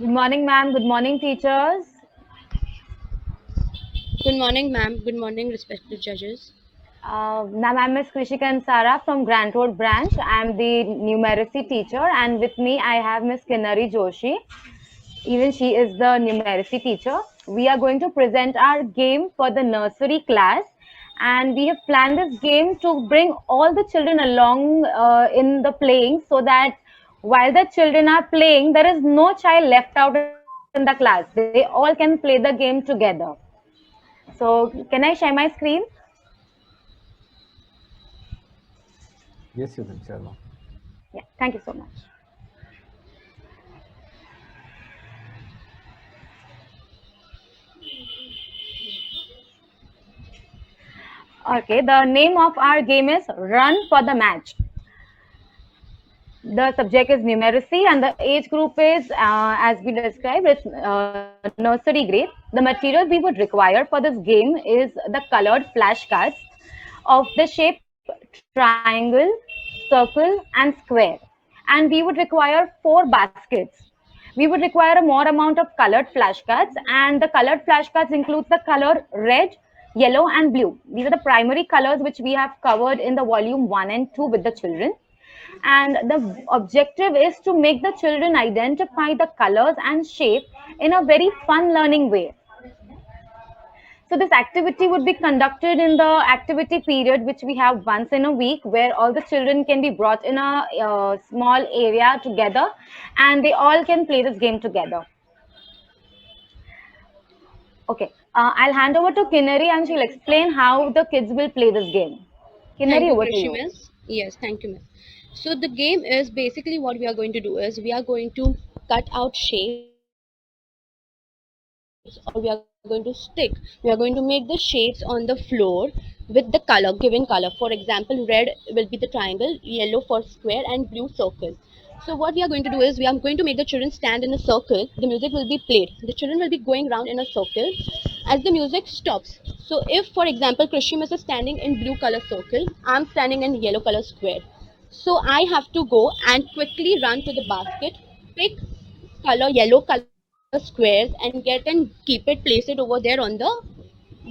Good morning, ma'am. Good morning, teachers. Good morning, ma'am. Good morning, respected judges. Ma'am, I'm Miss Krishika and Sara from Grant Road branch. I'm the numeracy teacher, and with me I have Miss Kinnari Joshi. Even she is the numeracy teacher. We are going to present our game for the nursery class, and we have planned this game to bring all the children along in the playing, so that while the children are playing, there is no child left out in the class. They all can play the game together. So, can I share my screen? Yes, you can share now. Yeah, thank you so much. Okay, the name of our game is Run for the Match. The subject is numeracy and the age group is, as we described, it's nursery grade. The material we would require for this game is the colored flashcards of the shape triangle, circle, and square. And we would require 4 baskets. We would require a more amount of colored flashcards, and the colored flashcards includes the color red, yellow, and blue. These are the primary colors which we have covered in the volume 1 and 2 with the children. And the objective is to make the children identify the colors and shape in a very fun learning way. So this activity would be conducted in the activity period, which we have once in a week, where all the children can be brought in a small area together, and they all can play this game together. Okay, I'll hand over to Kinnari and she'll explain how the kids will play this game. Thank Kinnari, you, over to Krishi you. Miss. Yes, thank you, Miss. So the game is basically what we are going to do is we are going to cut out shapes or we are going to stick. We are going to make the shapes on the floor with the color, given color. For example, red will be the triangle, yellow for square, and blue circle. So what we are going to do is we are going to make the children stand in a circle. The music will be played. The children will be going round in a circle as the music stops. So if, for example, Krishimas is standing in blue color circle, I'm standing in yellow color square. So I have to go and quickly run to the basket, pick yellow color squares and get and keep it, place it over there on the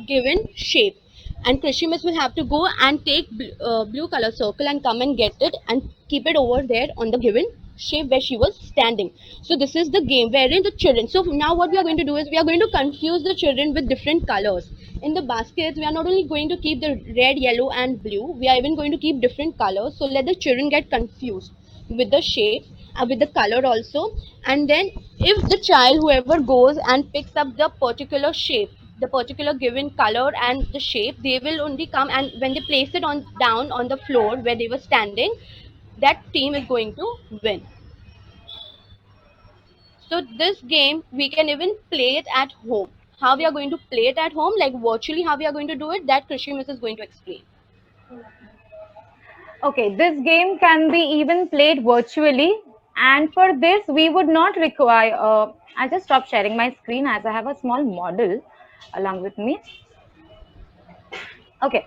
given shape. And Krishimas will have to go and take blue color circle and come and get it and keep it over there on the given shape where she was standing. So this is the game wherein the children. So now what we are going to do is we are going to confuse the children with different colors. In the baskets, we are not only going to keep the red, yellow, and blue. We are even going to keep different colors. So let the children get confused with the shape, with the color also. And then if the child, whoever goes and picks up the particular shape, the particular given color and the shape, they will only come, and when they place it on down on the floor where they were standing, that team is going to win. So this game we can even play it at home. How we are going to play it at home, like virtually how we are going to do it, that Krishi Miss is going to explain. Okay, this game can be even played virtually, and for this we would not require. I'll just stop sharing my screen as I have a small model along with me. Okay,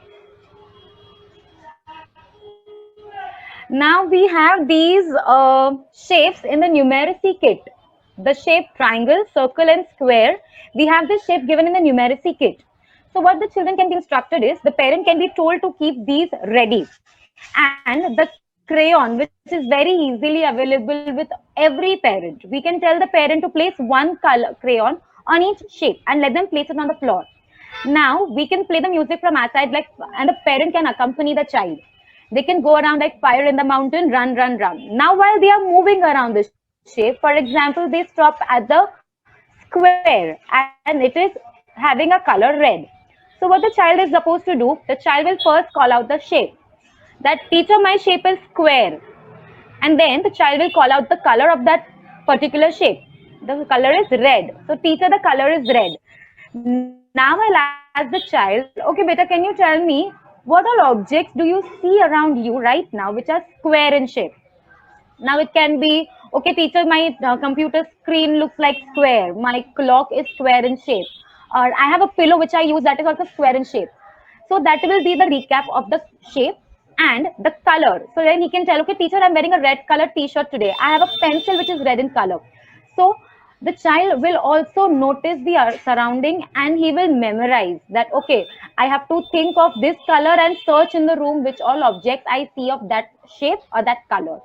now we have these shapes in the numeracy kit. The shape triangle, circle, and square. We have this shape given in the numeracy kit. So what the children can be instructed is the parent can be told to keep these ready, and the crayon, which is very easily available with every parent. We can tell the parent to place one color crayon on each shape and let them place it on the floor. Now we can play the music from outside, like, and the parent can accompany the child. They can go around like fire in the mountain, run, run, run. Now while they are moving around the shape, for example, they stop at the square and it is having a color red. So what the child is supposed to do, the child will first call out the shape. That teacher, my shape is square. And then the child will call out the color of that particular shape. The color is red. So teacher, the color is red. Now I'll ask the child, okay, beta, can you tell me what all objects do you see around you right now which are square in shape? Now it can be, okay, teacher, my computer screen looks like square. My clock is square in shape. Or I have a pillow which I use that is also square in shape. So that will be the recap of the shape and the color. So then he can tell, okay, teacher, I'm wearing a red color t-shirt today. I have a pencil which is red in color. So the child will also notice the surrounding, and he will memorize that, okay, I have to think of this color and search in the room which all objects I see of that shape or that color.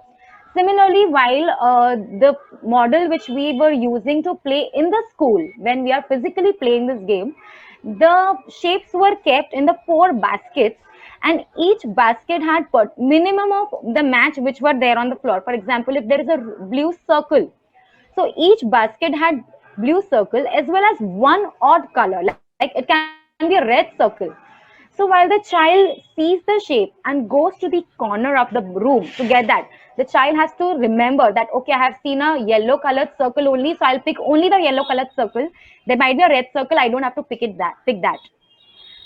Similarly, while the model which we were using to play in the school, when we are physically playing this game, the shapes were kept in the 4 baskets, and each basket had put minimum of the match which were there on the floor. For example, if there is a blue circle, so each basket had blue circle as well as one odd color, like it can be a red circle. So while the child sees the shape and goes to the corner of the room to get that, the child has to remember that, okay, I have seen a yellow colored circle only, so I'll pick only the yellow colored circle. There might be a red circle, I don't have to pick that.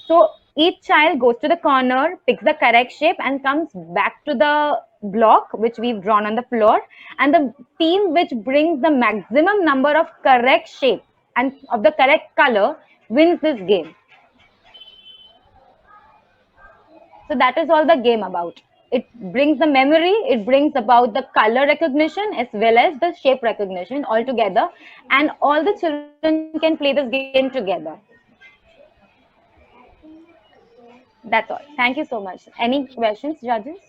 So each child goes to the corner, picks the correct shape, and comes back to the block which we've drawn on the floor. And the team which brings the maximum number of correct shape and of the correct color wins this game. So that is all the game about. It brings the memory, it brings about the color recognition as well as the shape recognition all together, and all the children can play this game together. That's all. Thank you so much. Any questions, judges?